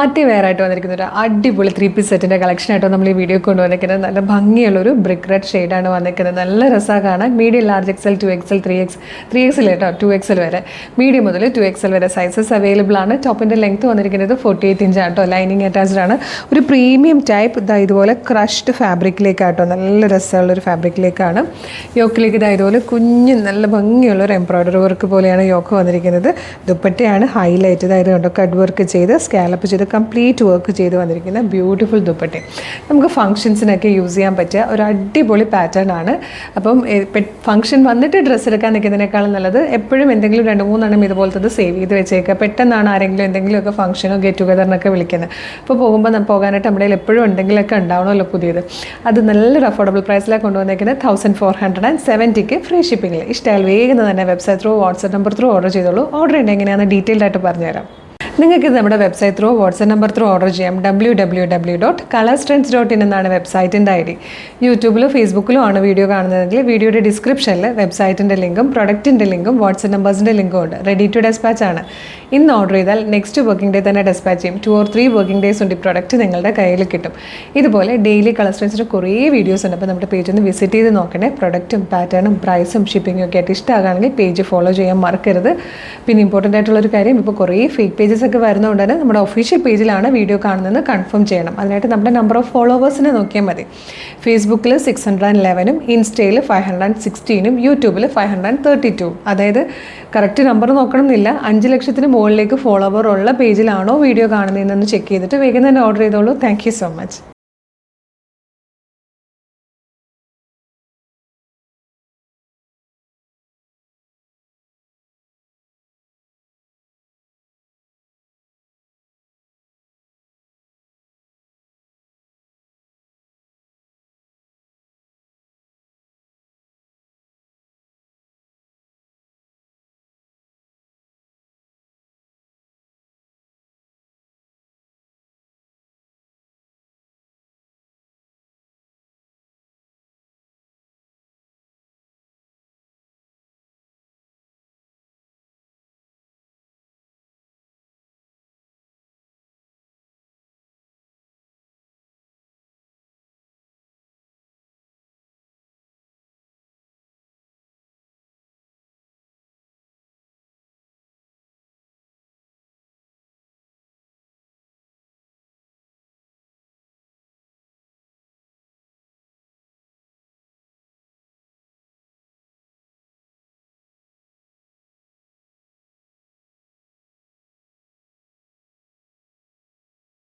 Party wear ആയിട്ട് വന്നിരിക്കുന്ന ഒരു അടിപൊളി 3 പീസ് സെറ്റിൻ്റെ കളക്ഷനായിട്ടോ നമ്മൾ ഈ വീഡിയോ കൊണ്ടുവന്നിരിക്കുന്നത്. നല്ല ഭംഗിയുള്ളൊരു ബ്രിക്ക് റെഡ് ഷെയ്ഡാണ് വന്നിരിക്കുന്നത്. നല്ല രസമാണ് കാണാൻ. Medium, large XL, 2XL, 3XL കേട്ടോ, 2XL വരെ, മീഡിയം മുതൽ 2XL വരെ സൈസസ് അവൈലബിൾ ആണ്. ടോപ്പിൻ്റെ ലെങ്ത് വന്നിരിക്കുന്നത് 48 ഇഞ്ചാണ് കേട്ടോ. ലൈനിങ് അറ്റാച്ച്ഡ് ആണ്. ഒരു പ്രീമിയം ടൈപ്പ് ഇതുപോലെ ക്രഷ്ഡ് ഫാബ്രിക്കിലേക്കാട്ടോ. നല്ല രസമുള്ളൊരു ഫാബ്രിക്കിലേക്കാണ്. യോക്കിലേക്ക് ഇതുപോലെ കുഞ്ഞ് നല്ല ഭംഗിയുള്ളൊരു എംബ്രോയ്ഡറി വർക്ക് പോലെയാണ് യോക്ക് വന്നിരിക്കുന്നത്. ദുപ്പട്ടയാണ് ഹൈലൈറ്റ്. അതായത് കണ്ടോ, കട്ട് വർക്ക് ചെയ്ത് സ്കാലപ്പ് ചെയ്ത് കംപ്ലീറ്റ് വർക്ക് ചെയ്ത് വന്നിരിക്കുന്ന ബ്യൂട്ടിഫുൾ ദുപ്പട്ട. നമുക്ക് ഫംഗ്ഷൻസിനൊക്കെ യൂസ് ചെയ്യാൻ പറ്റിയ ഒരു അടിപൊളി പാറ്റേൺ ആണ്. അപ്പം ഫംഗ്ഷൻ വന്നിട്ട് ഡ്രസ്സ് എടുക്കാൻ നിൽക്കുന്നതിനേക്കാളും നല്ലത് എപ്പോഴും എന്തെങ്കിലും 2-3 ഇതുപോലത്തത് സേവ് ചെയ്ത് വെച്ചേക്കുക. പെട്ടെന്നാണ് ആരെങ്കിലും എന്തെങ്കിലുമൊക്കെ ഫംഗ്ഷനോ ഗെറ്റ് ടുഗദറിനൊക്കെ വിളിക്കുന്നത്. അപ്പോൾ പോകുമ്പോൾ പോകാനായിട്ട് നമ്മുടെ എപ്പോഴും എന്തെങ്കിലുമൊക്കെ ഉണ്ടാവണമല്ലോ പുതിയത്. അത് നല്ലൊരു അഫോർഡബിൾ പ്രൈസിലാണ് കൊണ്ടുവന്നേക്കുന്നത്. 1470 ഫ്രീ ഷിപ്പിംഗിൽ. ഇഷ്ടമായാൽ വേഗം തന്നെ website through, WhatsApp number through order ചെയ്തോളൂ. ഓർഡർ ചെയ്യേണ്ട എങ്ങനെയാണെന്ന് ഡീറ്റെയിൽഡ് ആയിട്ട് പറഞ്ഞുതരാം. നിങ്ങൾക്ക് നമ്മുടെ website through, WhatsApp number through order ചെയ്യാം. www.colorstrends.in എന്നാണ് വെബ്സൈറ്റിൻ്റെ ID. യൂട്യൂബിലും ഫേസ്ബുക്കിലും ആണ് വീഡിയോ കാണുന്നതെങ്കിൽ വീഡിയോയുടെ ഡിസ്ക്രിപ്ഷനിൽ വെബ്സൈറ്റിൻ്റെ ലിങ്കും പ്രൊഡക്റ്റിൻ്റെ ലിങ്കും വാട്സ്ആപ്പ് നമ്പേഴ്സിൻ്റെ ലിങ്കും ഉണ്ട്. റെഡി ടു ഡെസ്പാച്ച് ആണ്. ഇന്ന് ഓർഡർ ചെയ്താൽ നെക്സ്റ്റ് വർക്കിംഗ് ഡേ തന്നെ ഡെസ്പാച്ച് ചെയ്യും. 2 or 3 വർക്കിംഗ് ഡേയ്സ് ഉണ്ട് ഈ പ്രൊഡക്റ്റ് നിങ്ങളുടെ കയ്യിൽ കിട്ടും. ഇതുപോലെ ഡെയിലി കളർ സ്ട്രെൻസിൻ്റെ കുറേ വീഡിയോസ് ഉണ്ട്. അപ്പോൾ നമ്മുടെ പേജ് ഒന്ന് വിസിറ്റ് ചെയ്ത് നോക്കണേ. പ്രൊഡക്റ്റും പാറ്റേണും പ്രൈസും ഷിപ്പിങ്ങും ഒക്കെ ആയിട്ട് ഇഷ്ടമാകുകയാണെങ്കിൽ പേജ് ഫോളോ ചെയ്യാൻ മറക്കരുത്. പിന്നെ ഇമ്പോർട്ടൻ്റ് ആയിട്ടുള്ളൊരു കാര്യം, ഇപ്പോൾ കുറേ ഫേക്ക് പേജസ് ഒക്കെ വരുന്നതുകൊണ്ട് തന്നെ നമ്മുടെ ഒഫീഷ്യൽ പേജിലാണ് വീഡിയോ കാണുന്നതെന്ന് കൺഫേം ചെയ്യണം. അതിനായിട്ട് നമ്മുടെ നമ്പർ ഓഫ് ഫോളോവേഴ്സിനെ നോക്കിയാൽ മതി. ഫേസ്ബുക്കിൽ 611, ഇൻസ്റ്റയിൽ 516, യൂട്യൂബിൽ 532. അതായത് കറക്റ്റ് നമ്പർ നോക്കണം എന്നില്ല. 5 ലക്ഷത്തിന് മുകളിലേക്ക് ഫോളോവർ ഉള്ള പേജിലാണോ വീഡിയോ കാണുന്നതെന്ന് ചെക്ക് ചെയ്തിട്ട് വേഗം തന്നെ ഓർഡർ ചെയ്തോളൂ. Thank you so much.